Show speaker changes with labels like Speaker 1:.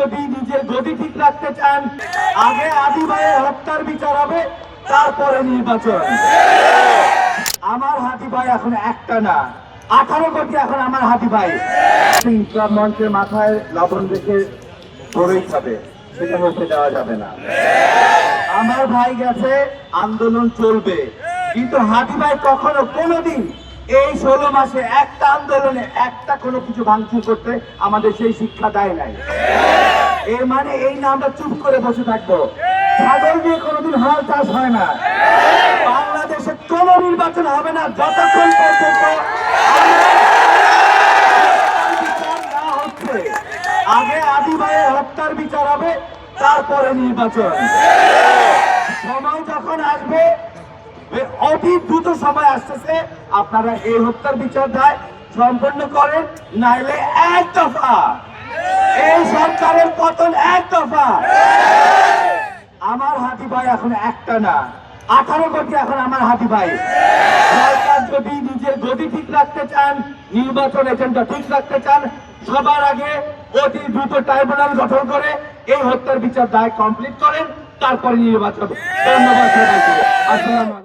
Speaker 1: যদি নিজের গদি ঠিক রাখতে চান, আগে আদি ভাইয়ের হত্যার বিচার হবে, তারপরে নির্বাচন। আমার হাতি ভাই এখন একটা না, 18 কোটি এখন আমার হাতি ভাই। ইসলাম মঞ্চের মাথায় লবণ রেখে ধরেই খাবে, সেটা হতে দেওয়া যাবে না। আমার ভাই গেছে, আন্দোলন চলবে, কিন্তু হাতি ভাই কখনো কোনোদিন এই 16 মাসে একটা আন্দোলনে একটা কোনো কিছু ভাঙচুর করতে আমাদের সেই শিক্ষা দেয় নাই। এর মানে এই না আমরা চুপ করে বসে থাকবো। ছাগল দিয়ে কোনোদিন হাল চাষ হয় না। বাংলাদেশে কোন নির্বাচন হবে না যতক্ষণ পর্যন্ত আগে আদি ভাইয়ের হত্যার বিচার হবে, তারপরে নির্বাচন। সময় যখন আসবে, অতি দ্রুত সময় আসতেছে, আপনারা এই হত্যার বিচার দায় সম্পন্ন করেন, নাইলে এক দফা এই সরকারের পতন, এক দফা। আমার হাতি ভাই এখন একটা না, 18 কোটি এখন আমার হাতি ভাই। সরকার যদি নিজের গদি ঠিক রাখতে চান, নির্বাচন এজেন্ডা ঠিক রাখতে চান, সবার আগে অতি দ্রুত ট্রাইব্যুনাল গঠন করে এই হত্যার বিচার দায় কমপ্লিট করেন, তারপরে নির্বাচন। ধন্যবাদ সবাইকে। আসসালামু আলাইকুম।